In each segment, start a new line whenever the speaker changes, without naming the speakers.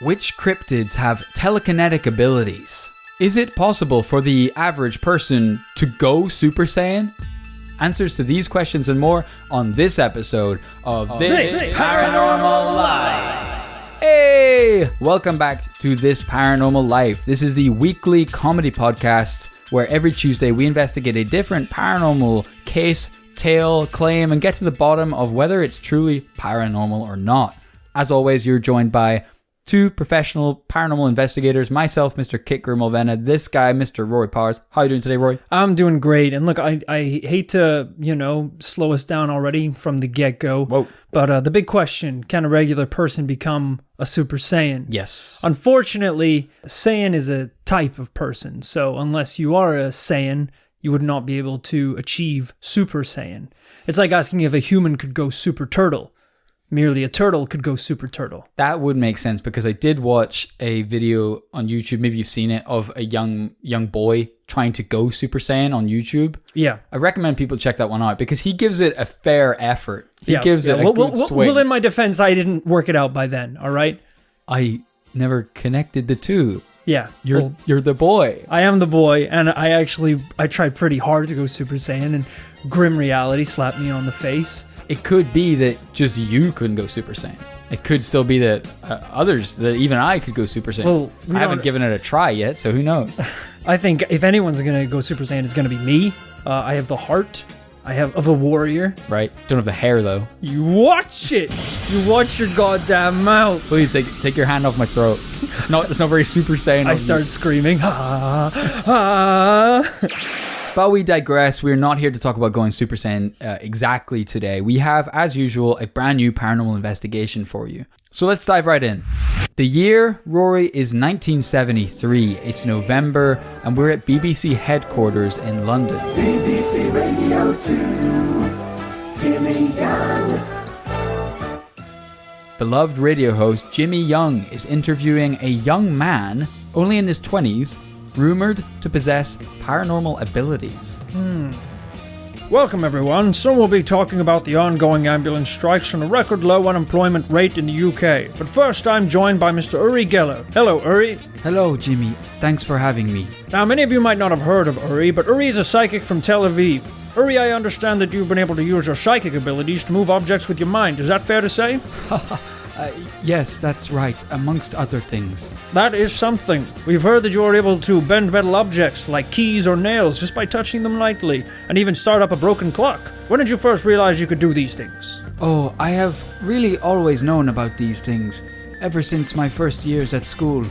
Which cryptids have telekinetic abilities? Is it possible for the average person to go Super Saiyan? Answers to these questions and more on this episode of This Paranormal Life. Hey! Welcome back to This Paranormal Life. This is the weekly comedy podcast where every Tuesday we investigate a different paranormal case, tale, claim, and get to the bottom of whether it's truly paranormal or not. As always, you're joined by two professional paranormal investigators, myself, Mr. Kit Grimmelvena, this guy, Mr. Rory Powers. How are you doing today, Rory?
I'm doing great. And look, I hate to, slow us down already from the get-go.
Whoa.
But the big question, can a regular person become a Super Saiyan?
Yes.
Unfortunately, Saiyan is a type of person. So unless you are a Saiyan, you would not be able to achieve Super Saiyan. It's like asking if a human could go Super Turtle. Merely a turtle could go Super Turtle.
That would make sense because I did watch a video on YouTube, maybe you've seen it, of a young boy trying to go Super Saiyan on YouTube.
Yeah.
I recommend people check that one out because he gives it a fair effort. He gives it a good swing.
Well, in my defense, I didn't work it out by then, all right?
I never connected the two.
Yeah.
You're the boy.
I am the boy, and I tried pretty hard to go Super Saiyan, and grim reality slapped me on the face.
It could be that just you couldn't go Super Saiyan. It could still be that others, that even I could go Super Saiyan.
Well,
I haven't given it a try yet, so who knows?
I think if anyone's going to go Super Saiyan, it's going to be me. I have the heart. I have of a warrior.
Right. Don't have the hair, though.
You watch it. You watch your goddamn mouth.
Please take your hand off my throat. It's not very Super Saiyan.
I start screaming. Ah, ah.
But we digress. We're not here to talk about going Super Saiyan exactly today. We have, as usual, a brand new paranormal investigation for you. So let's dive right in. The year, Rory, is 1973. It's November, and we're at BBC headquarters in London.
BBC Radio 2, Jimmy Young.
Beloved radio host Jimmy Young is interviewing a young man, only in his 20s, rumored to possess paranormal abilities.
Welcome everyone. Soon we'll be talking about the ongoing ambulance strikes and a record low unemployment rate in the UK. But first I'm joined by Mr. Uri Geller. Hello Uri.
Hello Jimmy, thanks for having me.
Now many of you might not have heard of Uri, but Uri is a psychic from Tel Aviv. Uri, I understand that you've been able to use your psychic abilities to move objects with your mind. Is that fair to say?
Yes, that's right, amongst other things.
That is something. We've heard that you are able to bend metal objects like keys or nails just by touching them lightly, and even start up a broken clock. When did you first realize you could do these things?
Oh, I have really always known about these things. Ever since my first years at school,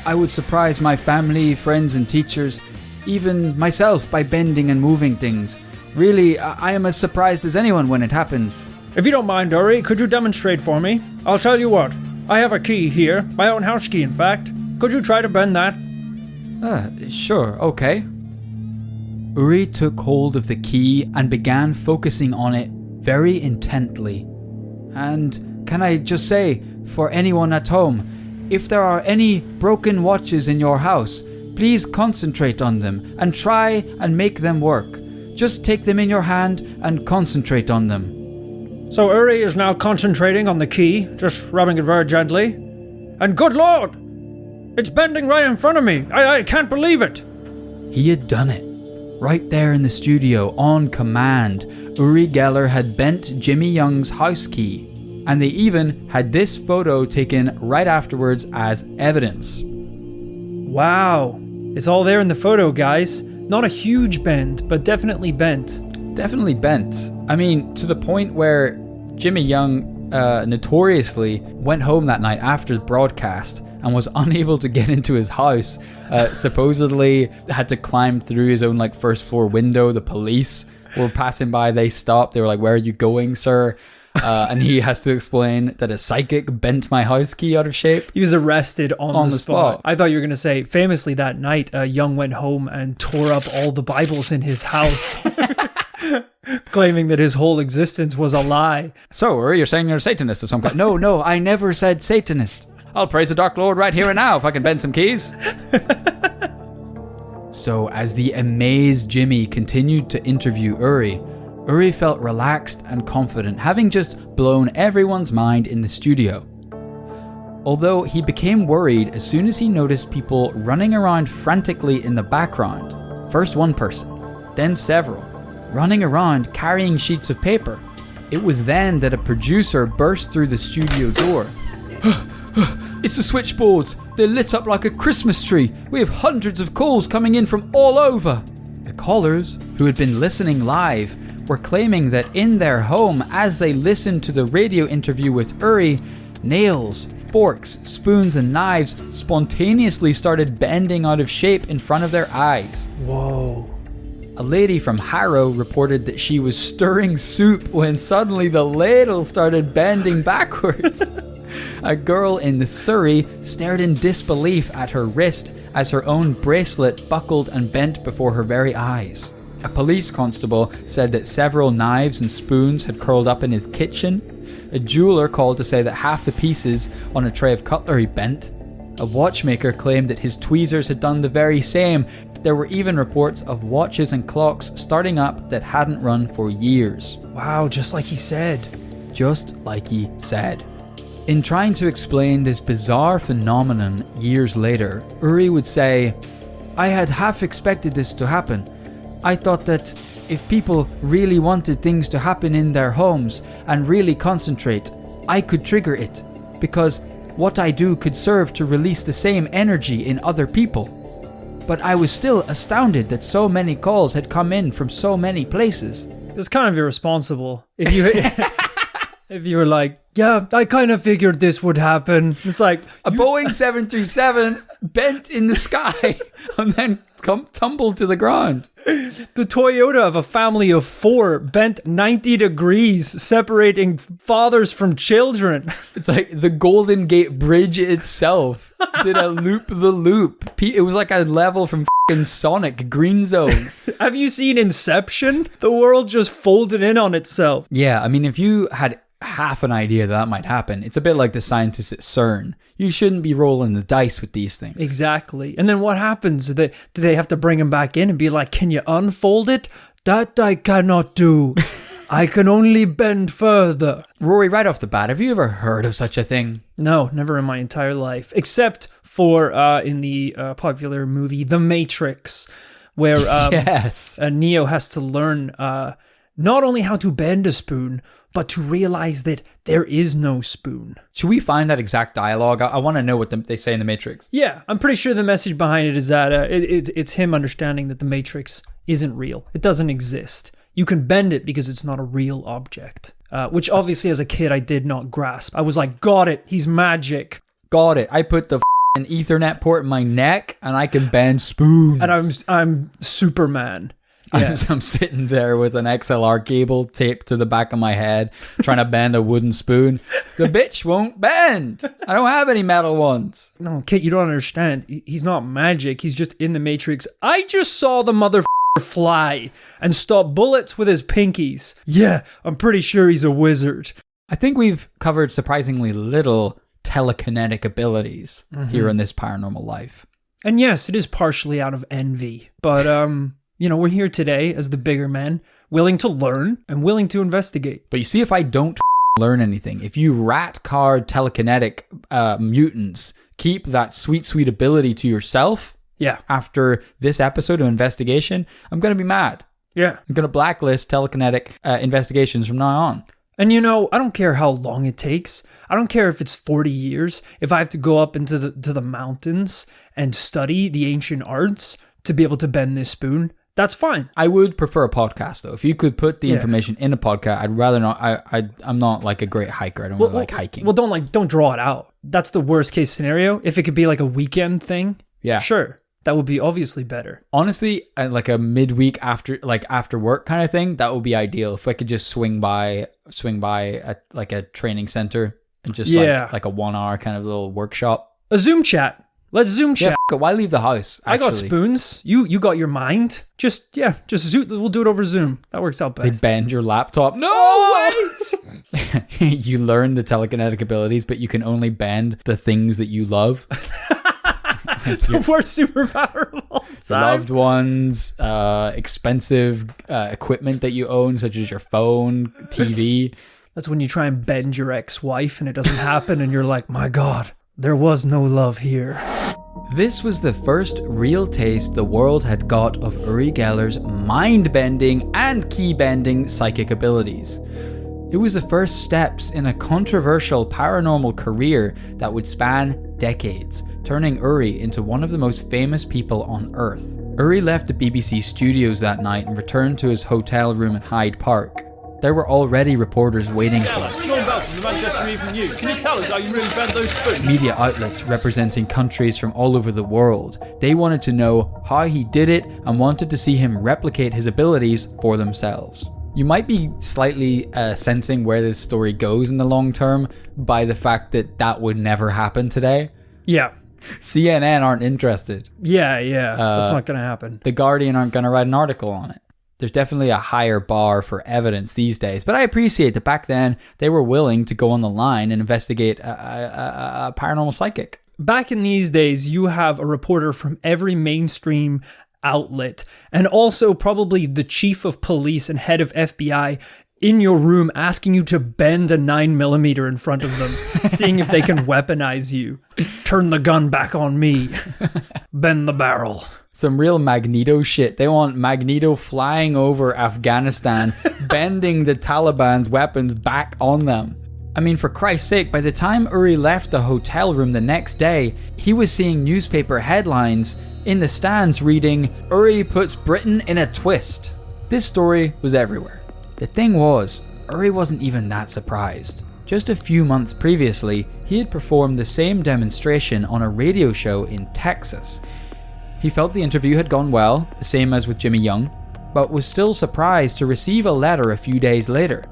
I would surprise my family, friends and teachers, even myself, by bending and moving things. Really, I am as surprised as anyone when it happens.
If you don't mind, Uri, could you demonstrate for me? I'll tell you what. I have a key here, my own house key in fact. Could you try to bend that?
Sure, okay. Uri took hold of the key and began focusing on it very intently. And can I just say, for anyone at home, if there are any broken watches in your house, please concentrate on them and try and make them work. Just take them in your hand and concentrate on them.
So Uri is now concentrating on the key, just rubbing it very gently. And good lord! It's bending right in front of me! I can't believe it!
He had done it. Right there in the studio, on command, Uri Geller had bent Jimmy Young's house key. And they even had this photo taken right afterwards as evidence.
Wow. It's all there in the photo, guys. Not a huge bend, but definitely bent.
Definitely bent. I mean, to the point where Jimmy Young notoriously went home that night after the broadcast and was unable to get into his house. Supposedly had to climb through his own first floor window. The police were passing by. They stopped. They were like, "Where are you going, sir?" And he has to explain that a psychic bent my house key out of shape.
He was arrested on the spot. I thought you were going to say, famously that night, Young went home and tore up all the Bibles in his house. Claiming that his whole existence was a lie.
So, you're saying you're a Satanist of some kind? No, I never said Satanist. I'll praise the Dark Lord right here and now if I can bend some keys. So, as the amazed Jimmy continued to interview Uri felt relaxed and confident, having just blown everyone's mind in the studio. Although he became worried as soon as he noticed people running around frantically in the background. First one person, then several, running around carrying sheets of paper. It was then that a producer burst through the studio door. It's the switchboards. They're lit up like a Christmas tree. We have hundreds of calls coming in from all over. The callers, who had been listening live, were claiming that in their home, as they listened to the radio interview with Uri, nails, forks, spoons, and knives spontaneously started bending out of shape in front of their eyes.
Whoa.
A lady from Harrow reported that she was stirring soup when suddenly the ladle started bending backwards. A girl in Surrey stared in disbelief at her wrist as her own bracelet buckled and bent before her very eyes. A police constable said that several knives and spoons had curled up in his kitchen. A jeweler called to say that half the pieces on a tray of cutlery bent. A watchmaker claimed that his tweezers had done the very same. There were even reports of watches and clocks starting up that hadn't run for years.
Wow, just like he said.
Just like he said. In trying to explain this bizarre phenomenon years later, Uri would say, I had half expected this to happen. I thought that if people really wanted things to happen in their homes and really concentrate, I could trigger it, because what I do could serve to release the same energy in other people. But I was still astounded that so many calls had come in from so many places.
It's kind of irresponsible. If you if you were like, yeah, I kind of figured this would happen. It's like
a Boeing 737 bent in the sky and then tumbled to the ground.
The Toyota of a family of 4 bent 90 degrees, separating fathers from children.
It's like the Golden Gate Bridge itself did a loop-the-loop. It was like a level from f***ing Sonic, Green Zone.
Have you seen Inception? The world just folded in on itself.
Yeah, I mean, if you had half an idea that might happen, it's a bit like the scientists at CERN. You shouldn't be rolling the dice with these things.
Exactly. And then what happens? Do they have to bring him back in and be like, can you unfold it? That I cannot do. I can only bend further.
Rory, right off the bat, have you ever heard of such a thing?
No, never in my entire life. Except for in the popular movie The Matrix, where
yes.
Neo has to learn not only how to bend a spoon, but to realize that there is no spoon.
Should we find that exact dialogue? I want to know what they say in The Matrix.
Yeah, I'm pretty sure the message behind it is that it's him understanding that the Matrix isn't real. It doesn't exist. You can bend it because it's not a real object. Which obviously as a kid I did not grasp. I was like, got it, he's magic.
Got it. I put the an Ethernet port in my neck and I can bend spoons.
And I'm Superman. Yeah.
I'm sitting there with an XLR cable taped to the back of my head, trying to bend a wooden spoon. The bitch won't bend. I don't have any metal ones.
No, Kit, you don't understand. He's not magic. He's just in the Matrix. I just saw the motherfucker fly and stop bullets with his pinkies. Yeah, I'm pretty sure he's a wizard.
I think we've covered surprisingly little telekinetic abilities here in this paranormal life.
And yes, it is partially out of envy, but we're here today as the bigger men, willing to learn and willing to investigate.
But you see, if I don't learn anything, if you rat card telekinetic mutants keep that sweet ability to yourself,
yeah,
after this episode of investigation, I'm going to be mad.
Yeah.
I'm going to blacklist telekinetic investigations from now on.
And I don't care how long it takes. I don't care if it's 40 years. If I have to go up into the mountains and study the ancient arts to be able to bend this spoon, that's fine.
I would prefer a podcast, though. If you could put the information in a podcast, I'd rather not. I'm not like a great hiker. I don't really like hiking.
Well, don't draw it out. That's the worst case scenario. If it could be like a weekend thing,
yeah,
sure, that would be obviously better.
Honestly, like a midweek after work kind of thing, that would be ideal. If I could just swing by a training center and just like a 1 hour kind of little workshop.
A Zoom chat. Let's Zoom chat.
Yeah, why leave the house? Actually.
I got spoons. You got your mind. Just we'll do it over Zoom. That works out best.
They bend your laptop. No, wait! You learn the telekinetic abilities, but you can only bend the things that you love.
The worst superpower of all time.
Loved ones, expensive equipment that you own, such as your phone, TV.
That's when you try and bend your ex-wife and it doesn't happen and you're like, my God, there was no love here.
This was the first real taste the world had got of Uri Geller's mind-bending and key-bending psychic abilities. It was the first steps in a controversial paranormal career that would span decades, turning Uri into one of the most famous people on Earth. Uri left the BBC studios that night and returned to his hotel room in Hyde Park. There were already reporters waiting for him.
Sean Bell from the Manchester Evening News. Can you tell us how you really bend those spoons?
Media outlets representing countries from all over the world. They wanted to know how he did it and wanted to see him replicate his abilities for themselves. You might be slightly sensing where this story goes in the long term by the fact that that would never happen today.
Yeah.
CNN aren't interested.
Yeah. That's not going to happen.
The Guardian aren't going to write an article on it. There's definitely a higher bar for evidence these days. But I appreciate that back then they were willing to go on the line and investigate a paranormal psychic.
Back in these days, you have a reporter from every mainstream outlet and also probably the chief of police and head of FBI in your room asking you to bend a 9mm in front of them, seeing if they can weaponize you. Turn the gun back on me. Bend the barrel.
Some real Magneto shit. They want Magneto flying over Afghanistan, bending the Taliban's weapons back on them. I mean, for Christ's sake, by the time Uri left the hotel room the next day, he was seeing newspaper headlines in the stands reading, "Uri puts Britain in a twist." This story was everywhere. The thing was, Uri wasn't even that surprised. Just a few months previously, he had performed the same demonstration on a radio show in Texas. He felt the interview had gone well, the same as with Jimmy Young, but was still surprised to receive a letter a few days later.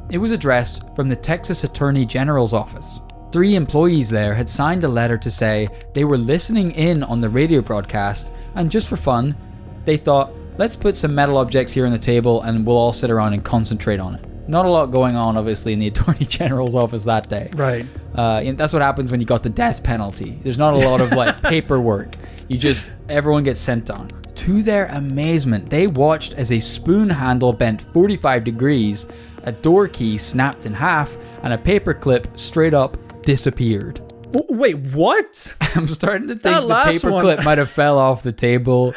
It was addressed from the Texas Attorney General's office. 3 employees there had signed a letter to say they were listening in on the radio broadcast, and just for fun, they thought, let's put some metal objects here on the table and we'll all sit around and concentrate on it. Not a lot going on, obviously, in the Attorney General's office that day.
Right.
That's what happens when you got the death penalty. There's not a lot of paperwork. Everyone gets sent on. To their amazement, they watched as a spoon handle bent 45 degrees, a door key snapped in half, and a paperclip straight up disappeared.
Wait, what?
I'm starting to think the paperclip might have fell off the table.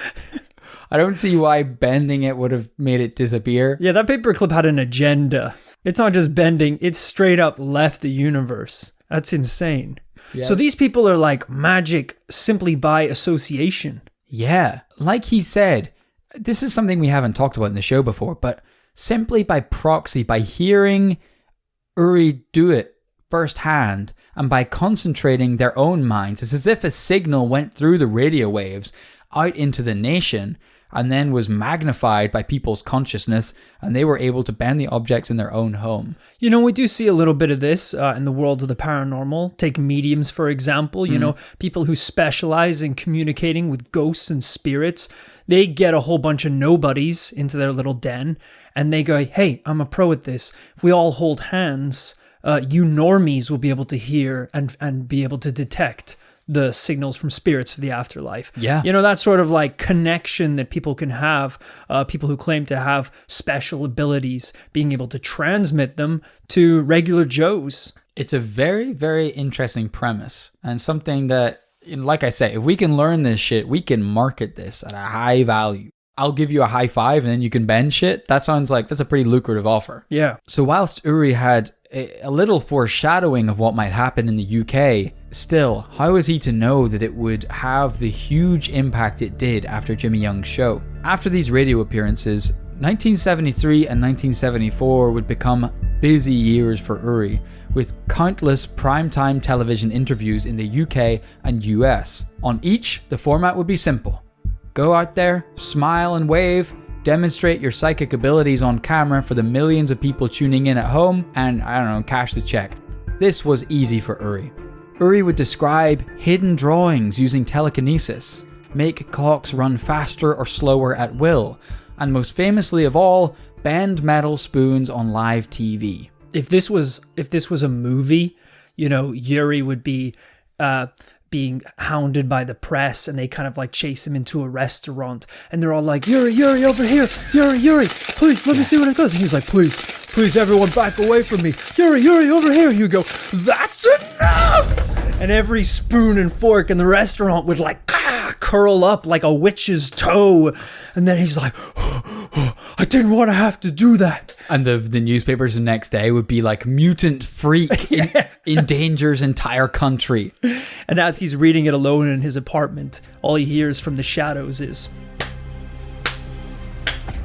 I don't see why bending it would have made it disappear.
Yeah, that paperclip had an agenda. It's not just bending, it's straight up left the universe. That's insane. Yeah. So these people are like magic simply by association.
Yeah, like he said, this is something we haven't talked about in the show before, but simply by proxy, by hearing Uri do it firsthand, and by concentrating their own minds, it's as if a signal went through the radio waves out into the nation and then was magnified by people's consciousness, and they were able to bend the objects in their own home.
You know, we do see a little bit of this in the world of the paranormal. Take mediums, for example. You know, people who specialize in communicating with ghosts and spirits. They get a whole bunch of nobodies into their little den, and they go, hey, I'm a pro at this. If we all hold hands, you normies will be able to hear and be able to detect the signals from spirits for the afterlife.
Yeah.
You know, that sort of like connection that people can have, people who claim to have special abilities, being able to transmit them to regular Joes.
It's a very, very interesting premise, and something that, like I say, if we can learn this shit, we can market this at a high value. I'll give you a high five and then you can bend shit. That sounds like that's a pretty lucrative offer.
Yeah.
So whilst Uri had a little foreshadowing of what might happen in the UK, still, how was he to know that it would have the huge impact it did after Jimmy Young's show? After these radio appearances, 1973 and 1974 would become busy years for Uri, with countless primetime television interviews in the UK and US. On each, the format would be simple. Go out there, smile and wave, demonstrate your psychic abilities on camera for the millions of people tuning in at home, and, cash the check. This was easy for Uri. Uri would describe hidden drawings using telekinesis, make clocks run faster or slower at will, and most famously of all, bend metal spoons on live TV.
If this was a movie, Uri would be being hounded by the press, and they kind of like chase him into a restaurant, and they're all like, Uri, over here, Uri, please, let me see what it does. And he's like, please, everyone back away from me. Uri, over here. You go, that's enough! and every spoon and fork in the restaurant would like curl up like a witch's toe. And then he's like, I didn't want to have to do that.
And the newspapers the next day would be like, mutant freak endangers entire country.
And as he's reading it alone in his apartment, all he hears from the shadows is...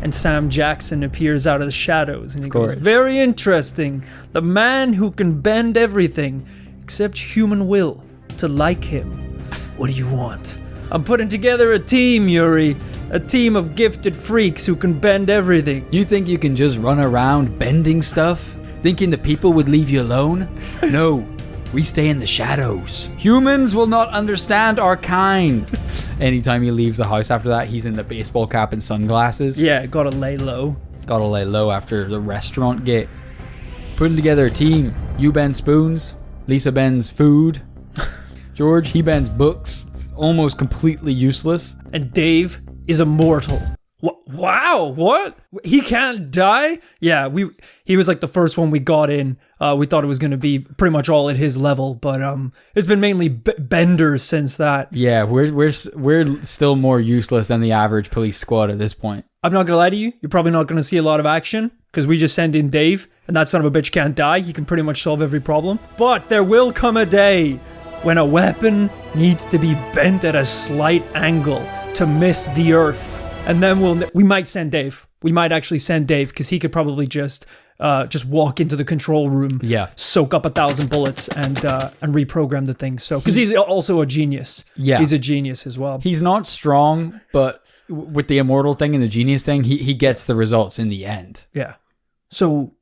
And Sam Jackson appears out of the shadows and he goes, very interesting. The man who can bend everything except human will to like him. What do you want? I'm putting together a team, Yuri. A team of gifted freaks who can bend everything.
You think you can just run around bending stuff? Thinking that people would leave you alone? No, we stay in the shadows. Humans will not understand our kind. Anytime he leaves the house after that, he's in the baseball cap and sunglasses.
Yeah, gotta lay low.
Gotta lay low after the restaurant gate. Putting together a team. You bend spoons. Lisa bends food. George, he bends books. It's almost completely useless.
And Dave is immortal. Wow, what? He can't die? Yeah, he was like the first one we got in. We thought it was going to be pretty much all at his level, but it's been mainly benders since that.
Yeah, we're still more useless than the average police squad at this point.
I'm not going to lie to you. You're probably not going to see a lot of action because we just send in Dave and that son of a bitch can't die. He can pretty much solve every problem. But there will come a day when a weapon needs to be bent at a slight angle to miss the earth. And then we might send Dave. We might actually send Dave because he could probably just walk into the control room, soak up 1,000 bullets, and reprogram the thing. So because he's also a genius. Yeah, he's a genius as well.
He's not strong, but with the immortal thing and the genius thing, he gets the results in the end.
Yeah. So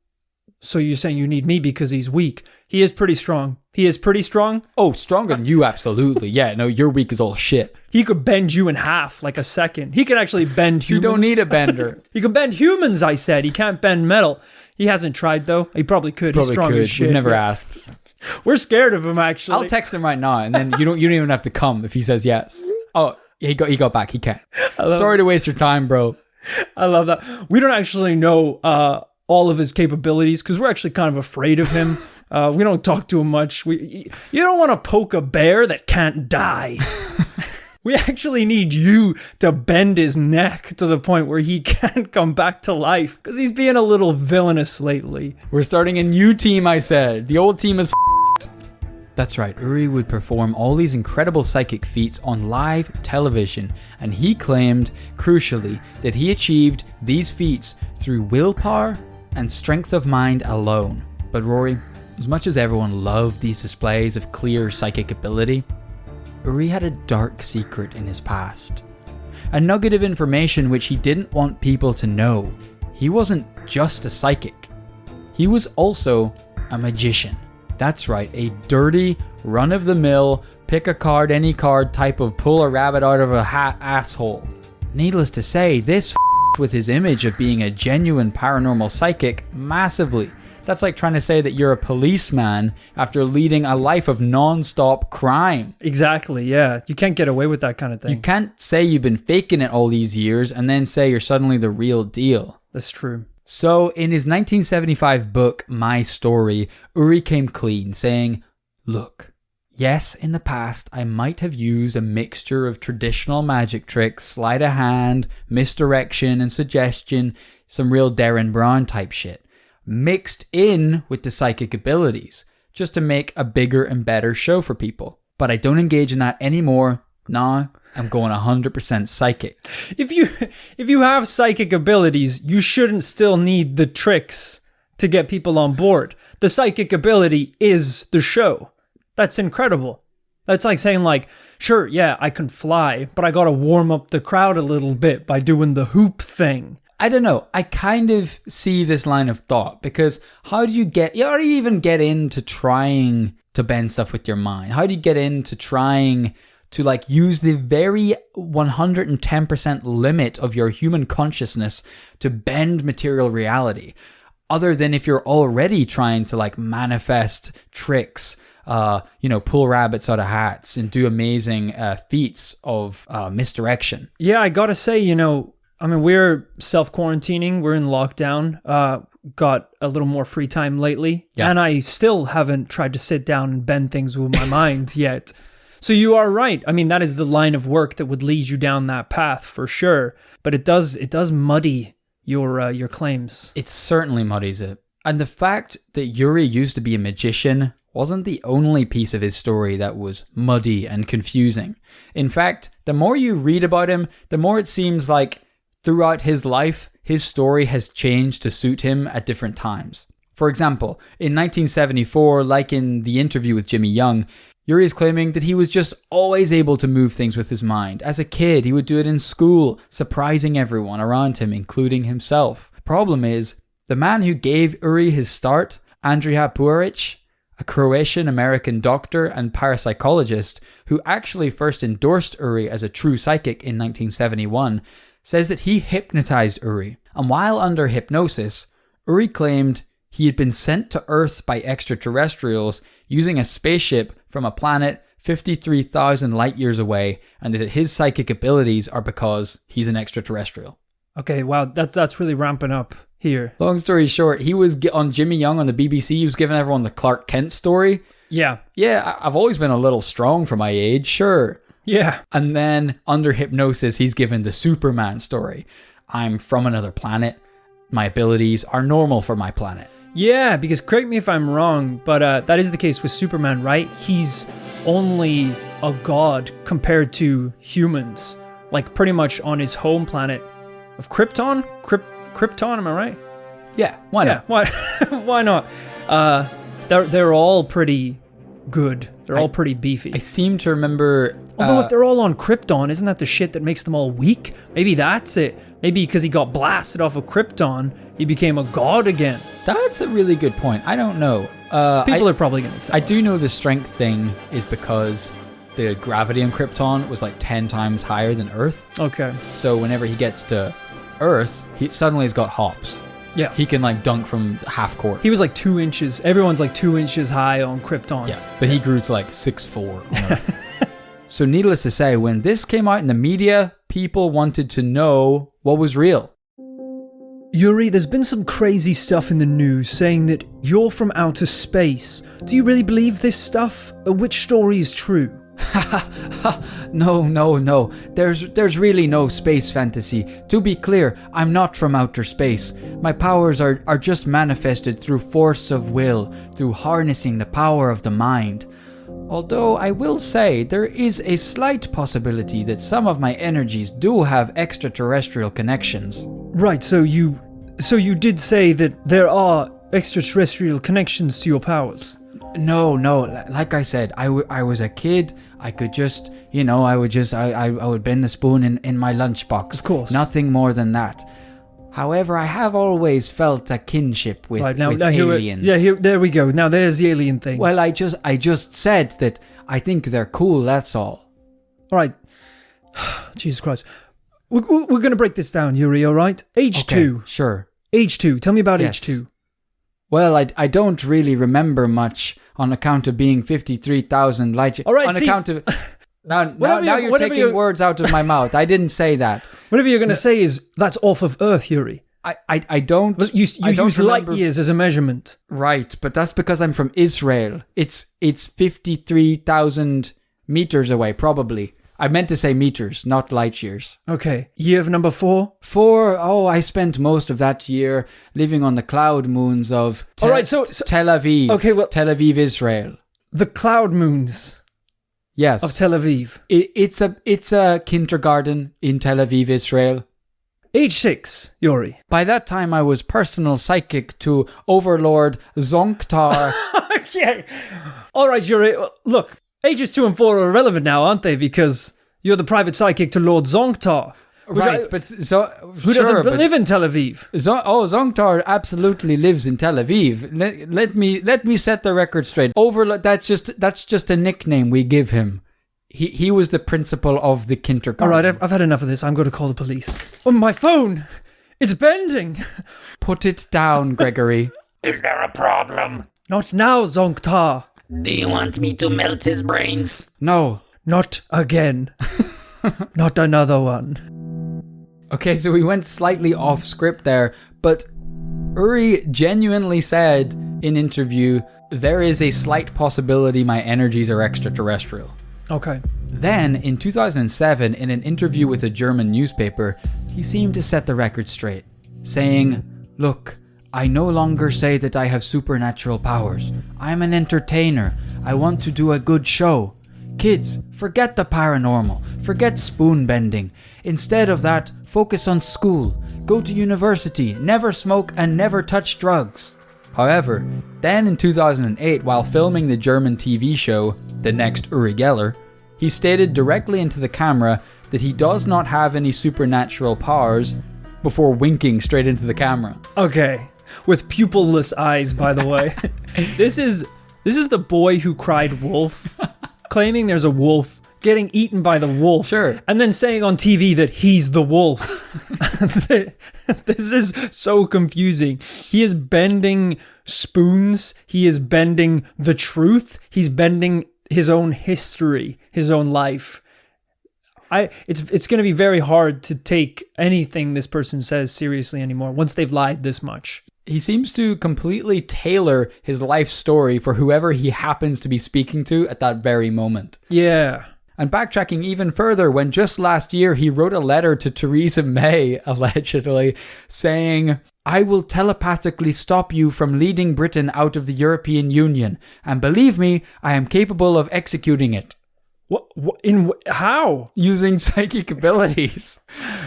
you're saying you need me because he's weak? He is pretty strong. He is pretty strong.
Oh, stronger than you, absolutely. Yeah, no, your weak is all shit.
He could bend you in half like a second. He can actually bend humans.
You don't need a bender.
He can bend humans, I said. He can't bend metal. He hasn't tried, though. He probably could. He's strong as shit.
We've never asked.
We're scared of him, actually.
I'll text him right now, and then you don't even have to come if he says yes. Oh, he got back. He can. Sorry to waste your time, bro.
I love that. We don't actually know all of his capabilities because we're actually kind of afraid of him. We don't talk to him much. You don't want to poke a bear that can't die. We actually need you to bend his neck to the point where he can't come back to life because he's being a little villainous lately.
We're starting a new team, I said. The old team is f***ed. That's right, Uri would perform all these incredible psychic feats on live television, and he claimed, crucially, that he achieved these feats through willpower and strength of mind alone. But Rory, as much as everyone loved these displays of clear psychic ability, Uri had a dark secret in his past. A nugget of information which he didn't want people to know. He wasn't just a psychic. He was also a magician. That's right, a dirty, run-of-the-mill, pick a card, any card type of pull a rabbit out of a hat asshole. Needless to say, this with his image of being a genuine paranormal psychic massively. That's like trying to say that you're a policeman after leading a life of non-stop crime.
Exactly, yeah. You can't get away with that kind of thing.
You can't say you've been faking it all these years and then say you're suddenly the real deal.
That's true.
So in his 1975 book, My Story, Uri came clean, saying, "Look, yes, in the past, I might have used a mixture of traditional magic tricks, sleight of hand, misdirection and suggestion, some real Darren Brown type shit, mixed in with the psychic abilities, just to make a bigger and better show for people. But I don't engage in that anymore. Now, I'm going 100% psychic."
If you have psychic abilities, you shouldn't still need the tricks to get people on board. The psychic ability is the show. That's incredible. That's like saying like, sure, yeah, I can fly, but I gotta warm up the crowd a little bit by doing the hoop thing.
I don't know. I kind of see this line of thought because how do you even get into trying to bend stuff with your mind? How do you get into trying to like use the very 110% limit of your human consciousness to bend material reality? Other than if you're already trying to like manifest tricks, pull rabbits out of hats and do amazing feats of misdirection.
Yeah, I gotta say, we're self-quarantining. We're in lockdown. got a little more free time lately,
Yeah.
and I still haven't tried to sit down and bend things with my mind yet. So you are right. I mean, that is the line of work that would lead you down that path for sure. But it does muddy your claims.
It certainly muddies it. And the fact that Yuri used to be a magician wasn't the only piece of his story that was muddy and confusing. In fact, the more you read about him, the more it seems like throughout his life, his story has changed to suit him at different times. For example, in 1974, like in the interview with Jimmy Young, Yuri is claiming that he was just always able to move things with his mind. As a kid, he would do it in school, surprising everyone around him, including himself. Problem is, the man who gave Uri his start, Andrija Puaric, a Croatian-American doctor and parapsychologist who actually first endorsed Uri as a true psychic in 1971, says that he hypnotized Uri. And while under hypnosis, Uri claimed he had been sent to Earth by extraterrestrials using a spaceship from a planet 53,000 light years away, and that his psychic abilities are because he's an extraterrestrial.
Okay, wow, that's really ramping up here.
Long story short, he was on Jimmy Young on the BBC. He was giving everyone the Clark Kent story.
Yeah.
Yeah, I've always been a little strong for my age, sure.
Yeah.
And then under hypnosis, he's given the Superman story. I'm from another planet. My abilities are normal for my planet.
Yeah, because correct me if I'm wrong, but that is the case with Superman, right? He's only a god compared to humans. Like pretty much on his home planet of Krypton? Krypton, am I right?
Yeah, why not?
Why, why not? They're all pretty good. They're all pretty beefy.
I seem to remember...
Although if they're all on Krypton, isn't that the shit that makes them all weak? Maybe that's it. Maybe because he got blasted off of Krypton, he became a god again.
That's a really good point. I don't know.
People are probably going to tell
I
us.
do know the strength thing is because the gravity on Krypton was like 10 times higher than Earth.
Okay.
So whenever he gets to Earth, he suddenly has got hops.
Yeah.
He can like dunk from half court.
He was like 2 inches. Everyone's like 2 inches high on Krypton.
Yeah, but he grew to like 6'4" on Earth. So needless to say, when this came out in the media, people wanted to know what was real.
Yuri, there's been some crazy stuff in the news saying that you're from outer space. Do you really believe this stuff? Which story is true?
No. There's really no space fantasy. To be clear, I'm not from outer space. My powers are just manifested through force of will, through harnessing the power of the mind. Although I will say there is a slight possibility that some of my energies do have extraterrestrial connections.
Right, so you did say that there are extraterrestrial connections to your powers.
No, like I said, I was a kid. I could just, I would bend the spoon in my lunchbox.
Of course.
Nothing more than that. However, I have always felt a kinship with,
Right, now
aliens.
there we go. Now there's the alien thing.
Well, I just said that I think they're cool, that's all.
All right. Jesus Christ. We're going to break this down, Yuri, all right? Age 2.
Okay, sure.
Age 2. Tell me about
Yes.
age 2.
Well, I don't really remember much on account of being 53,000 light years.
All right,
on
see-
account of... Now
Whatever
you're
whatever
taking words out of my mouth. I didn't say that.
Whatever you're going to say is, that's off of Earth, Yuri.
I don't...
Well, you
I don't
use light
remember-
years as a measurement.
Right, but that's because I'm from Israel. It's 53,000 meters away, probably. I meant to say meters, not light years.
Okay. Year of number 4?
I spent most of that year living on the cloud moons of
All right, so-
Tel Aviv.
Okay, well-
Tel Aviv, Israel.
The cloud moons
Yes.
of Tel Aviv.
It's a kindergarten in Tel Aviv, Israel.
Age 6, Yuri.
By that time, I was personal psychic to Overlord Zonktar.
Okay. All right, Yuri. Look, ages 2 and 4 are irrelevant now, aren't they? Because you're the private psychic to Lord Zonktar. Who doesn't live in Tel Aviv.
Zonktar absolutely lives in Tel Aviv. Let me set the record straight. Overlord, that's just a nickname we give him. He was the principal of the kindergarten.
All right, I've had enough of this. I'm going to call the police. Oh, my phone! It's bending!
Put it down, Gregory.
Is there a problem?
Not now, Zonktar.
Do you want me to melt his brains?
No.
Not again. Not another one.
Okay, so we went slightly off script there, but Uri genuinely said in interview, "There is a slight possibility my energies are extraterrestrial."
Okay.
Then, in 2007, in an interview with a German newspaper, he seemed to set the record straight, saying, "Look, I no longer say that I have supernatural powers. I'm an entertainer. I want to do a good show. Kids, forget the paranormal. Forget spoon bending. Instead of that, focus on school. Go to university. Never smoke and never touch drugs." However, then in 2008, while filming the German TV show, The Next Uri Geller, he stated directly into the camera that he does not have any supernatural powers before winking straight into the camera.
Okay. With pupilless eyes, by the way. This is the boy who cried wolf, claiming there's a wolf, getting eaten by the wolf,
Sure.
and then saying on TV that he's the wolf. This is so confusing. He is bending spoons. He is bending the truth. He's bending his own history, his own life. It's going to be very hard to take anything this person says seriously anymore once they've lied this much.
He seems to completely tailor his life story for whoever he happens to be speaking to at that very moment.
Yeah.
And backtracking even further, when just last year he wrote a letter to Theresa May, allegedly, saying, "I will telepathically stop you from leading Britain out of the European Union, and believe me, I am capable of executing it."
How?
Using psychic abilities.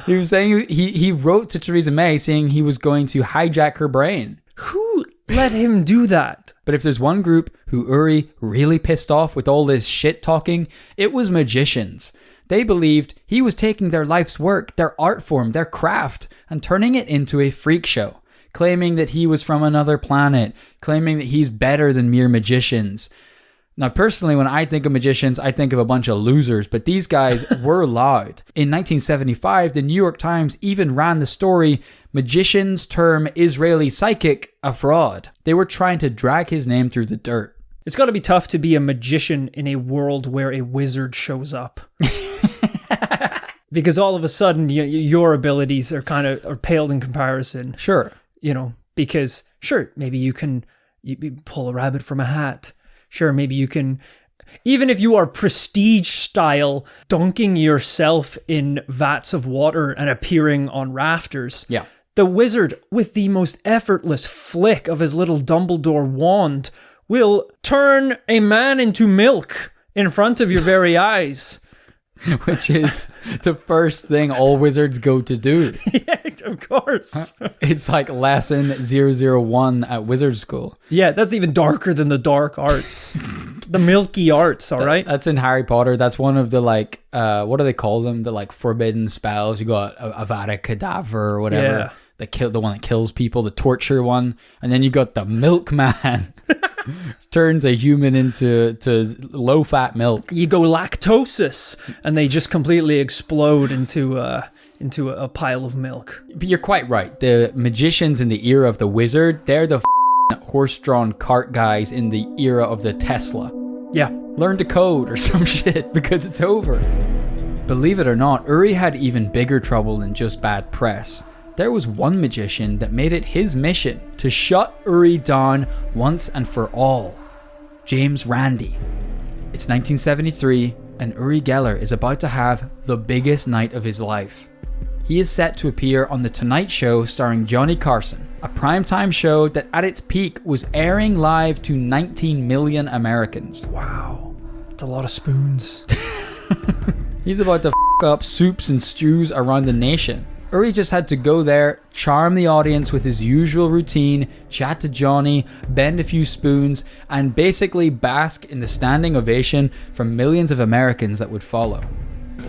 He was saying he wrote to Theresa May saying he was going to hijack her brain.
Who let him do that?
But if there's one group who Uri really pissed off with all this shit talking, it was magicians. They believed he was taking their life's work, their art form, their craft, and turning it into a freak show, claiming that he was from another planet, claiming that he's better than mere magicians. Now, personally, when I think of magicians, I think of a bunch of losers, but these guys were loud. In 1975, the New York Times even ran the story, "Magicians term Israeli psychic a fraud." They were trying to drag his name through the dirt.
It's got to be tough to be a magician in a world where a wizard shows up. Because all of a sudden, your abilities are paled in comparison.
Sure.
Because, sure, maybe you pull a rabbit from a hat. Sure, maybe you can, even if you are prestige style, dunking yourself in vats of water and appearing on rafters.
Yeah.
The wizard, with the most effortless flick of his little Dumbledore wand, will turn a man into milk in front of your very eyes.
Which is the first thing all wizards go to do.
Yeah, of course.
It's like lesson 001 at wizard school.
Yeah, that's even darker than the dark arts. The milky arts, all right?
That's in Harry Potter. That's one of the what do they call them? The forbidden spells. You got Avada Kedavra or whatever.
Yeah.
The one that kills people, the torture one. And then you got the milkman. Turns a human into low-fat milk.
You go lactosis, and they just completely explode into a pile of milk.
But you're quite right. The magicians in the era of the wizard, they're the horse-drawn cart guys in the era of the Tesla.
Yeah.
Learn to code or some shit because it's over. Believe it or not, Uri had even bigger trouble than just bad press. There was one magician that made it his mission to shut Uri down once and for all. James Randi. It's 1973, and Uri Geller is about to have the biggest night of his life. He is set to appear on The Tonight Show starring Johnny Carson, a primetime show that at its peak was airing live to 19 million Americans.
Wow. That's a lot of spoons.
He's about to up soups and stews around the nation. Uri just had to go there, charm the audience with his usual routine, chat to Johnny, bend a few spoons, and basically bask in the standing ovation from millions of Americans that would follow.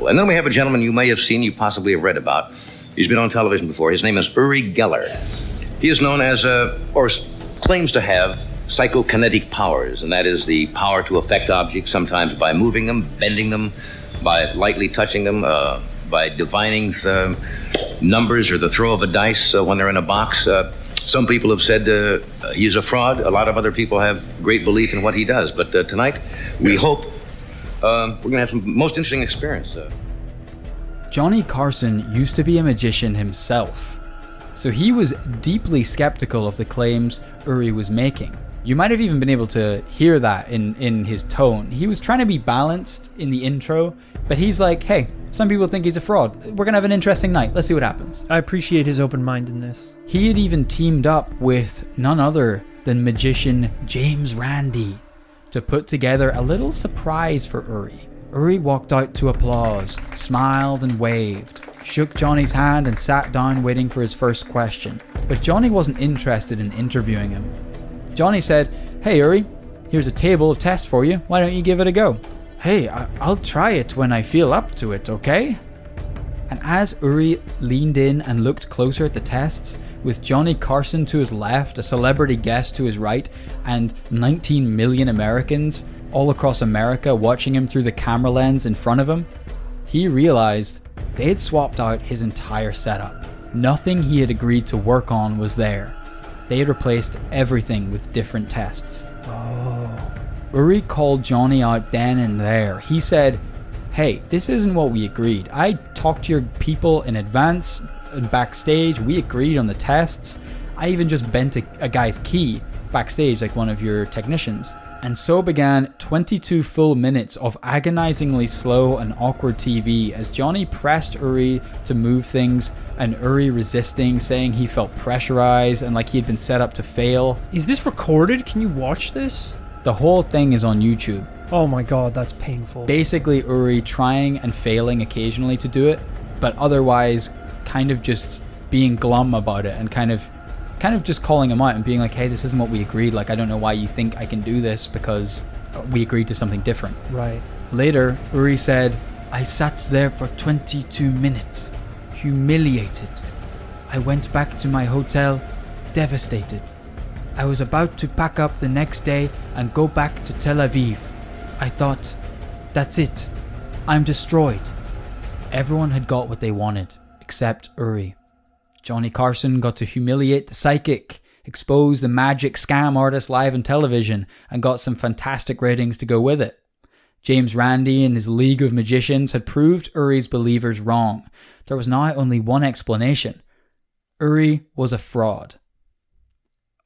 And then we have a gentleman you may have seen, you possibly have read about. He's been on television before. His name is Uri Geller. He is known as, or claims to have, psychokinetic powers, and that is the power to affect objects, sometimes by moving them, bending them, by lightly touching them, by divining the numbers or the throw of a dice when they're in a box. Some people have said he's a fraud. A lot of other people have great belief in what he does. But tonight, we hope we're going to have some most interesting experience.
Johnny Carson used to be a magician himself. So he was deeply skeptical of the claims Uri was making. You might have even been able to hear that in his tone. He was trying to be balanced in the intro, but he's like, hey, some people think he's a fraud. We're going to have an interesting night. Let's see what happens.
I appreciate his open-mindedness.
He had even teamed up with none other than magician James Randi to put together a little surprise for Uri. Uri walked out to applause, smiled and waved, shook Johnny's hand and sat down waiting for his first question. But Johnny wasn't interested in interviewing him. Johnny said, hey Uri, here's a table of tests for you. Why don't you give it a go? Hey, I'll try it when I feel up to it, okay? And as Uri leaned in and looked closer at the tests, with Johnny Carson to his left, a celebrity guest to his right, and 19 million Americans all across America watching him through the camera lens in front of him, he realized they'd swapped out his entire setup. Nothing he had agreed to work on was there. They had replaced everything with different tests. Oh. Uri called Johnny out then and there. He said, hey, this isn't what we agreed. I talked to your people in advance and backstage. We agreed on the tests. I even just bent a guy's key backstage like one of your technicians. And so began 22 full minutes of agonizingly slow and awkward TV as Johnny pressed Uri to move things and Uri resisting, saying he felt pressurized and like he had been set up to fail.
Is this recorded? Can you watch this?
The whole thing is on YouTube.
Oh my god, that's painful.
Basically Uri trying and failing occasionally to do it, but otherwise kind of just being glum about it and kind of just calling him out and being like, hey, this isn't what we agreed. Like, I don't know why you think I can do this because we agreed to something different.
Right.
Later, Uri said, I sat there for 22 minutes, humiliated. I went back to my hotel, devastated. I was about to pack up the next day and go back to Tel Aviv. I thought, that's it. I'm destroyed. Everyone had got what they wanted, except Uri. Johnny Carson got to humiliate the psychic, expose the magic scam artist live on television, and got some fantastic ratings to go with it. James Randi and his League of Magicians had proved Uri's believers wrong. There was now only one explanation. Uri was a fraud.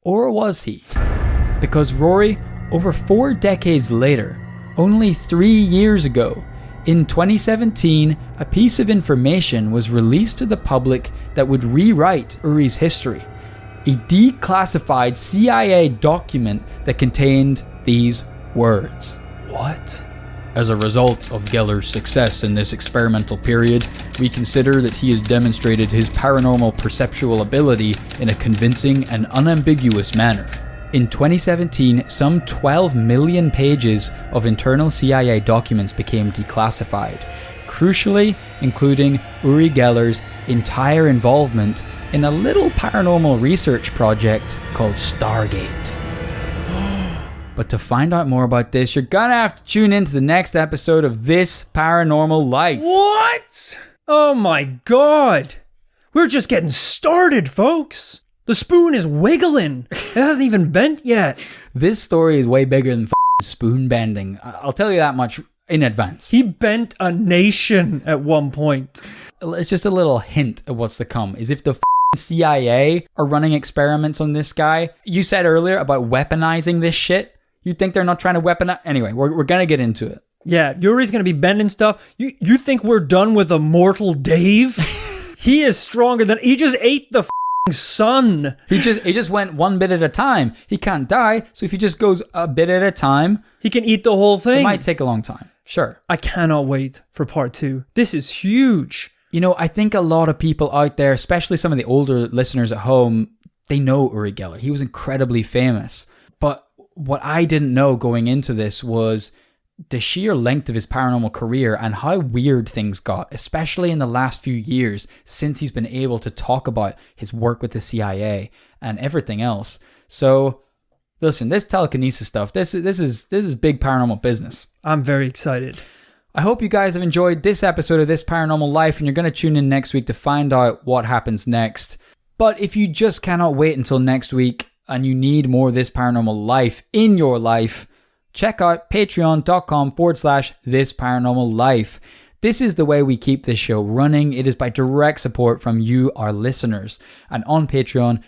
Or was he? Because Rory, over 4 decades later, only 3 years ago, in 2017, a piece of information was released to the public that would rewrite Uri's history. A declassified CIA document that contained these words.
What?
As a result of Geller's success in this experimental period, we consider that he has demonstrated his paranormal perceptual ability in a convincing and unambiguous manner. In 2017, some 12 million pages of internal CIA documents became declassified, crucially including Uri Geller's entire involvement in a little paranormal research project called Stargate. But to find out more about this, you're gonna have to tune into the next episode of This Paranormal Life.
What? Oh my god. We're just getting started, folks. The spoon is wiggling. It hasn't even bent yet.
This story is way bigger than spoon bending. I'll tell you that much in advance.
He bent a nation at one point.
It's just a little hint of what's to come. Is if the CIA are running experiments on this guy. You said earlier about weaponizing this shit. You think they're not trying to weaponize? Anyway, we're going to get into it.
Yeah, Yuri's going to be bending stuff. You think we're done with Immortal Dave? He is stronger than... He just ate the sun.
He just went one bit at a time. He can't die, so if he just goes a bit at a time...
He can eat the whole thing.
It might take a long time. Sure.
I cannot wait for part 2. This is huge.
You know, I think a lot of people out there, especially some of the older listeners at home, they know Uri Geller. He was incredibly famous. But what I didn't know going into this was the sheer length of his paranormal career and how weird things got, especially in the last few years since he's been able to talk about his work with the CIA and everything else. So, listen, this telekinesis stuff, this is big paranormal business.
I'm very excited.
I hope you guys have enjoyed this episode of This Paranormal Life, and you're going to tune in next week to find out what happens next. But if you just cannot wait until next week and you need more This Paranormal Life in your life, check out patreon.com/This Paranormal Life. This is the way we keep this show running. It is by direct support from you, our listeners. And on Patreon,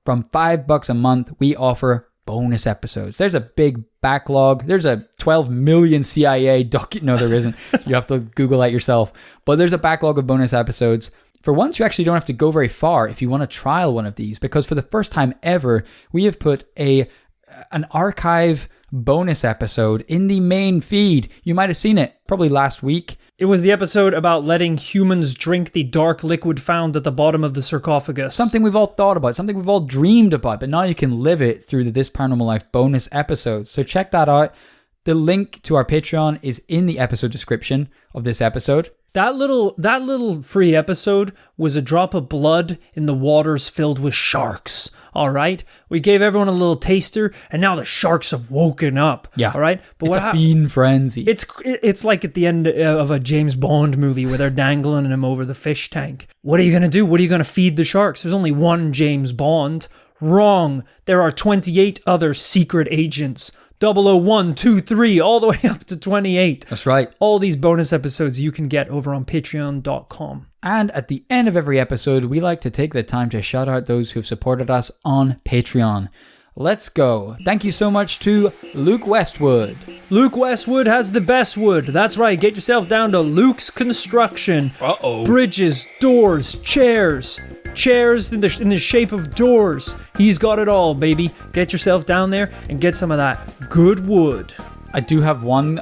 from $5 a month, we offer bonus episodes. There's a big backlog. There's a 12 million CIA no, there isn't. You have to Google that yourself. But there's a backlog of bonus episodes. For once, you actually don't have to go very far if you want to trial one of these, because for the first time ever, we have put an archive bonus episode in the main feed. You might have seen it probably last week.
It was the episode about letting humans drink the dark liquid found at the bottom of the sarcophagus.
Something we've all thought about, something we've all dreamed about, but now you can live it through the This Paranormal Life bonus episodes. So check that out. The link to our Patreon is in the episode description of this episode.
That little free episode was a drop of blood in the waters filled with sharks. All right, we gave everyone a little taster, and now the sharks have woken up.
Yeah,
all right.
But it's a fiend frenzy.
It's like at the end of a James Bond movie where they're dangling him over the fish tank. What are you gonna do? What are you gonna feed the sharks? There's only one James Bond. Wrong. There are 28 other secret agents. 001, 2, 3, all the way up to 28.
That's right.
All these bonus episodes you can get over on patreon.com.
And at the end of every episode, we like to take the time to shout out those who've supported us on Patreon. Let's go. Thank you so much to Luke Westwood.
Luke Westwood has the best wood. That's right. Get yourself down to Luke's Construction.
Uh-oh.
Bridges, doors, chairs. Chairs in the shape of doors. He's got it all, baby. Get yourself down there and get some of that good wood.
I do have one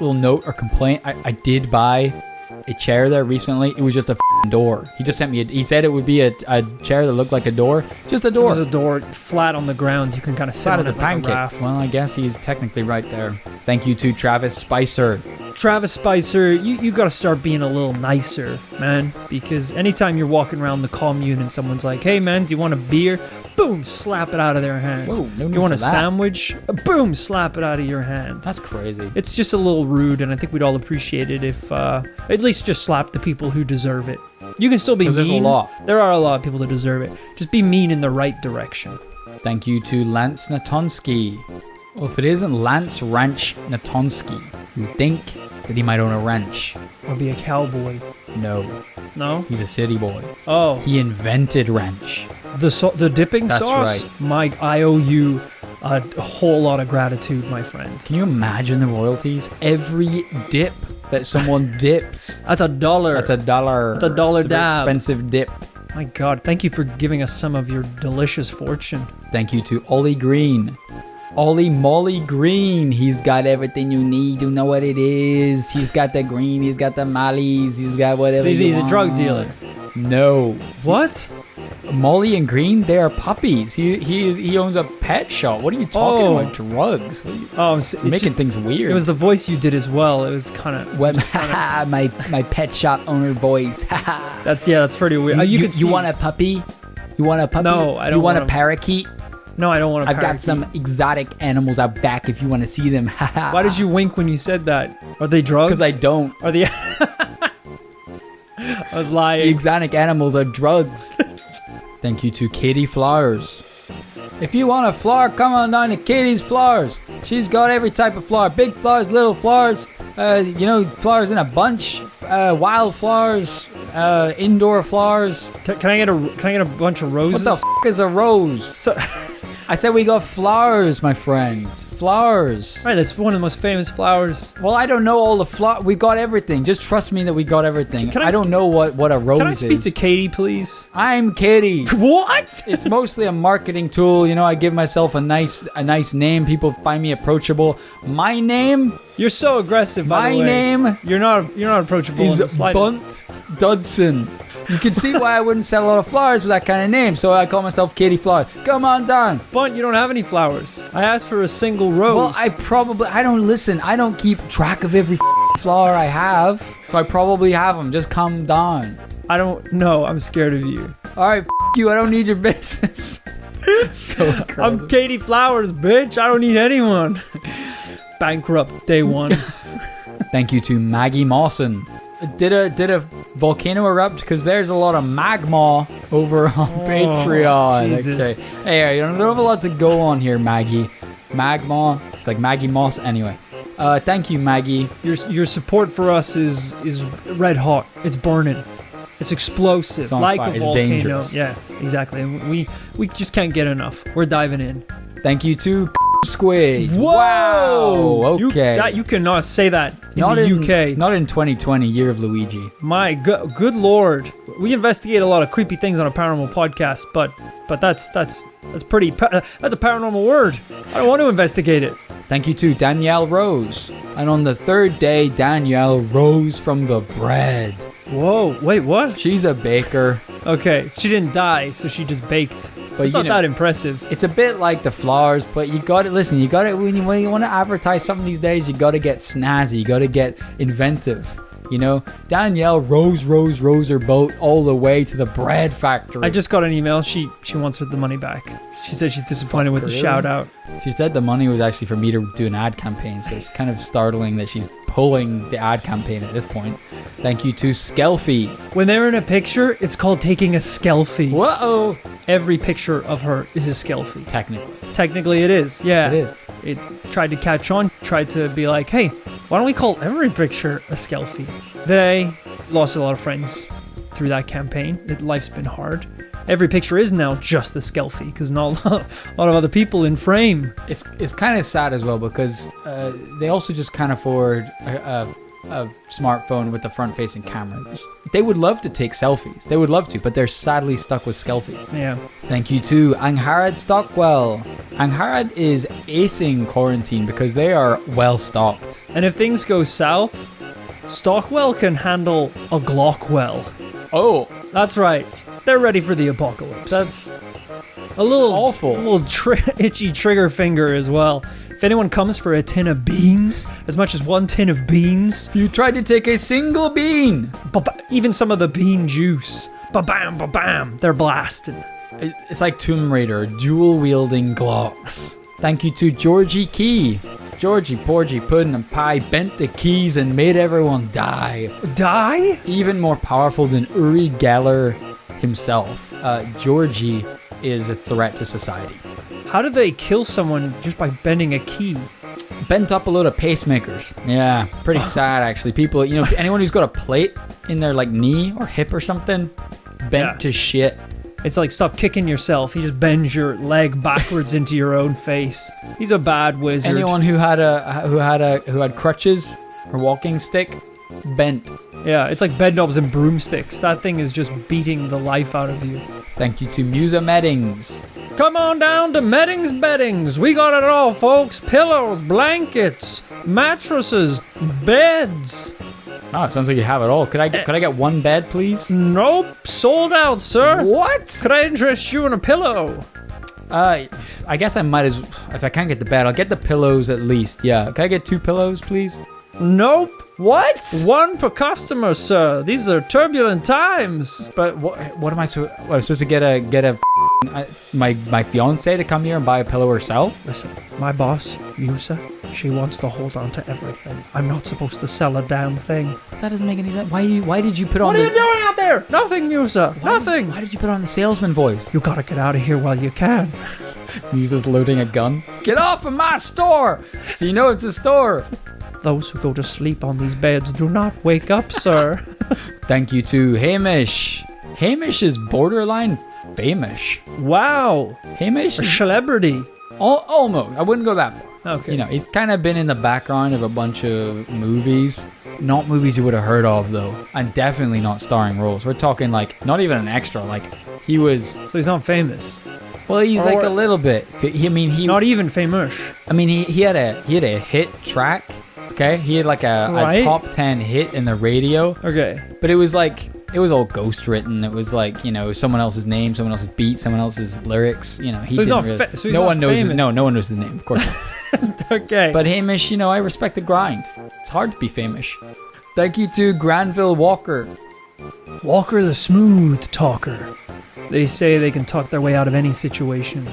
little note or complaint. I did buy a chair there recently. It was just a door. He just sent me he said it would be a chair that looked like a door. Just a door.
It was a door flat on the ground. You can kind of sit
flat
on
as
it
a
like
pancake.
a raft.
Well, I guess he's technically right there. Thank you to Travis Spicer.
Travis Spicer, you got to start being a little nicer, man, because anytime you're walking around the commune and someone's like, hey, man, do you want a beer? Boom, slap it out of their hand.
Whoa, no need
you want
for
a
that.
sandwich? Boom, slap it out of your hand.
That's crazy.
It's just a little rude, and I think we'd all appreciate it if at least just slap the people who deserve it. You can still be mean.
There's a lot.
There are a lot of people that deserve it. Just be mean in the right direction.
Thank you to Lance Natonsky. Well, if it isn't Lance Ranch Natonsky, you think that he might own a ranch.
Or be a cowboy.
No,
No?
he's a city boy.
Oh.
He invented ranch.
The dipping
That's
sauce?
right.
Mike, I owe you a whole lot of gratitude, my friend.
Can you imagine the royalties? Every dip that someone dips.
That's $1.
That's $1.
That's $1
It's a very
dab.
expensive dip.
My God, thank you for giving us some of your delicious fortune.
Thank you to Ollie Green. Ollie Molly Green. He's got everything you need to know what it is. He's got the green. He's got the mollies. He's got whatever.
He's
you
a drug
want.
dealer.
No.
What?
Molly and Green, they are puppies. He owns a pet shop. What are you talking
Oh.
about? Drugs? What are you,
Oh,
you're making things weird.
It was the voice you did as well. It was kind of.
What, my pet shop owner voice.
That's pretty weird.
You want a puppy? You want a puppy?
No, I don't
You want a
want a-
parakeet?
No, I don't want to.
I've got some exotic animals out back if you want to see them.
Why did you wink when you said that? Are they drugs?
Because I don't.
Are they? I was
The
lying.
exotic animals are drugs. Thank you to Katie Flowers. If you want a flower, come on down to Katie's Flowers. She's got every type of flower. Big flowers, little flowers, flowers in a bunch, wild flowers, indoor flowers.
Can I get a bunch of roses?
What the f*** is a rose?
So,
I said we got flowers, my friends. Flowers.
right, that's one of the most famous flowers.
Well, I don't know all the flowers. We got everything. Just trust me that we got everything.
Can I-
I don't know what a rose
Can I
is.
speak to Katie, please?
I'm Katie.
What?
It's mostly a marketing tool. I give myself a nice name. People find me approachable. My name
You're so aggressive. By the way.
name
You're not approachable in the
is
slightest.
Bunt Dudson. You can see why I wouldn't sell a lot of flowers with that kind of name. So I call myself Katie Flowers. Come on down.
Bunt, you don't have any flowers. I asked for a single rose.
Well, I don't listen. I don't keep track of every flower I have. So I probably have them. Just come down.
I don't know. I'm scared of you.
All right, you. I don't need your business. So
I'm Katie Flowers, bitch. I don't need anyone. Bankrupt day one.
Thank you to Maggie Mawson. Did a volcano erupt? Because there's a lot of magma over on Patreon.
Jesus.
Okay. Hey, you don't have a lot to go on here, Maggie. Magma. It's like Maggie Moss. Anyway. Thank you, Maggie.
Your support for us is red hot. It's burning. It's explosive,
It's on
like
fire.
a
It's
volcano.
dangerous.
Yeah, exactly. And we just can't get enough. We're diving in.
Thank you to Squid.
Whoa!
Wow. Okay.
You cannot say that in
not
the
in
UK.
Not in 2020, year of Luigi.
My good lord. We investigate a lot of creepy things on a paranormal podcast, but that's pretty. That's a paranormal word. I don't want to investigate it.
Thank you to Danielle Rose. And on the third day, Danielle rose from the bread.
Whoa! Wait, what?
She's a baker.
Okay, she didn't die, so she just baked.
But
It's not that impressive.
It's a bit like the flowers, but you got to listen. You got to when you want to advertise something these days, you got to get snazzy. You got to get inventive. You know, Danielle rows her boat all the way to the bread factory.
I just got an email. She wants the money back. She said she's disappointed with the
Really?
shout out.
She said the money was actually for me to do an ad campaign, so it's kind of startling that she's pulling the ad campaign at this point. Thank you to Skelfie.
When they're in a picture, it's called taking a skelfie.
Whoa!
Every picture of her is a skelfie.
Technically.
Technically, it is. Yeah,
It is.
It tried to catch on. Tried to be like, hey, why don't we call every picture a skelfie? They lost a lot of friends through that campaign. Life's been hard. Every picture is now just a skelfie because not a lot of other people in frame.
It's kind of sad as well because they also just can't afford a smartphone with the front-facing camera. They would love to take selfies. They would love to, but they're sadly stuck with selfies.
Yeah.
Thank you to Angharad Stockwell. Angharad is acing quarantine because they are well stocked.
And if things go south, Stockwell can handle a Glockwell.
Oh,
That's right. They're ready for the apocalypse.
that's
a little
awful.
A little itchy trigger finger as well. If anyone comes for a tin of beans, as much as one tin of beans,
you tried to take a single bean.
even some of the bean juice, ba-bam, ba-bam, they're blasting.
It's like Tomb Raider, dual-wielding Glocks. Thank you to Georgie Key. Georgie, Porgy, Puddin' and Pie bent the keys and made everyone die.
Die?
Even more powerful than Uri Geller himself, Georgie is a threat to society.
How do they kill someone just by bending a key?
Bent up a load of pacemakers. Yeah, pretty sad actually. People, anyone who's got a plate in their like knee or hip or something, bent to shit.
It's like, stop kicking yourself. He just bends your leg backwards into your own face. He's a bad wizard.
Anyone who had crutches or walking stick, bent.
Yeah, it's like bed knobs and broomsticks. That thing is just beating the life out of you.
Thank you to Musa Meddings.
Come on down to Meddings Beddings. We got it all, folks. Pillows, blankets, mattresses, beds.
Oh, it sounds like you have it all. Could I get one bed, please?
Nope, sold out, sir.
What?
Could I interest you in a pillow?
I guess I might as. If I can't get the bed, I'll get the pillows at least. Yeah. Can I get 2 pillows, please?
Nope.
What?
One per customer, sir. These are turbulent times.
But what am I supposed? I'm supposed to get my fiance to come here and buy a pillow herself?
Listen, my boss, Musa, she wants to hold on to everything. I'm not supposed to sell a damn thing.
That doesn't make any sense. Why did you put on?
What are you doing out there? Nothing, Musa. Nothing.
Why did you put on the salesman voice?
You gotta get out of here while you can.
Musa's loading a gun. Get off of my store! So you know it's a store.
Those who go to sleep on these beds do not wake up, sir.
Thank you to Hamish. Hamish is borderline famous.
Wow.
Hamish
A
is
celebrity.
almost. I wouldn't go that far.
Okay.
He's kind of been in the background of a bunch of movies. Not movies you would have heard of, though. And definitely not starring roles. We're talking, like, not even an extra. Like, he was...
So he's not famous.
Well, he's like a little bit. He
Not even famous.
I mean, he had a hit track. Okay, he had like a top 10 hit in the radio.
Okay.
But it was all ghost written. It was like, someone else's name, someone else's beat, someone else's lyrics. He
So he's
didn't
not
really,
so he's
no
not
one knows
famous.
no one knows his name, of course not.
Okay.
But Hamish, I respect the grind. It's hard to be famous. Thank you to Granville Walker.
Walker the smooth talker. They say they can talk their way out of any situation.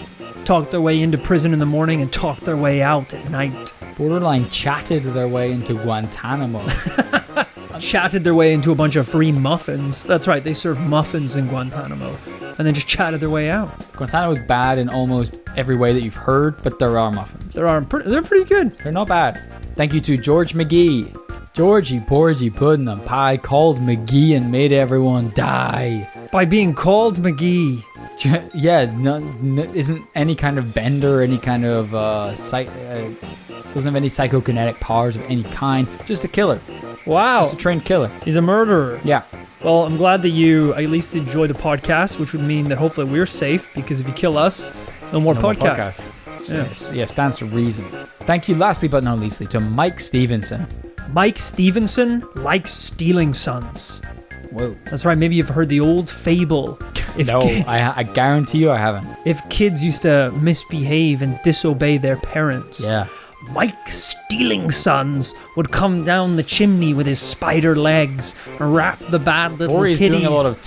Talk their way into prison in the morning and talk their way out at night.
Borderline chatted their way into Guantanamo.
Chatted their way into a bunch of free muffins. That's right, they serve muffins in Guantanamo. And then just chatted their way out.
Guantanamo's bad in almost every way that you've heard, but there are muffins.
They're pretty good.
They're not bad. Thank you to George McGee. Georgie Porgy Puddin' and Pie called McGee and made everyone die.
By being called McGee.
Yeah, isn't any kind of bender, any kind of doesn't have any psychokinetic powers of any kind. Just a killer.
Wow.
Just a trained killer.
He's a murderer.
Yeah.
Well, I'm glad that you at least enjoy the podcast, which would mean that hopefully we're safe, because if you kill us, no more podcasts.
Yeah, stands to reason. Thank you, lastly but not leastly, to Mike Stevenson.
Mike Stevenson likes stealing sons.
Whoa.
That's right. Maybe you've heard the old fable.
I guarantee you I haven't.
If kids used to misbehave and disobey their parents,
Yeah.
Mike Stealing Sons would come down the chimney with his spider legs and wrap the bad little
Or he's
kitties.
doing a lot of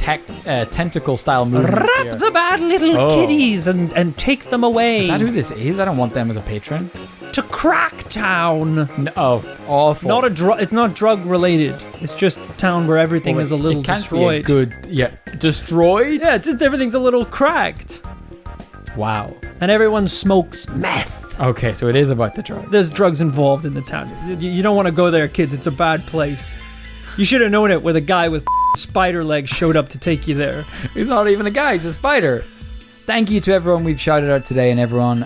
tentacle style movements here.
Wrap the bad little kitties and take them away.
Is that who this is? I don't want them as a patron.
To Cracktown.
No, awful.
Not it's not drug related. It's just a town where everything is a little
it can't
destroyed.
Be a good, destroyed?
Yeah, everything's a little cracked.
Wow.
And everyone smokes meth.
Okay, so it is about the drugs.
There's drugs involved in the town. You don't want to go there, kids. It's a bad place. You should have known it when a guy with spider legs showed up to take you there.
He's not even a guy, he's a spider. Thank you to everyone we've shouted out today, and everyone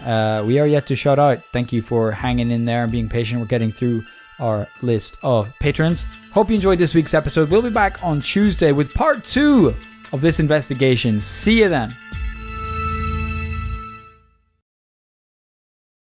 we are yet to shout out. Thank you for hanging in there and being patient. We're getting through our list of patrons. Hope you enjoyed this week's episode. We'll be back on Tuesday with part 2 of this investigation. See you then.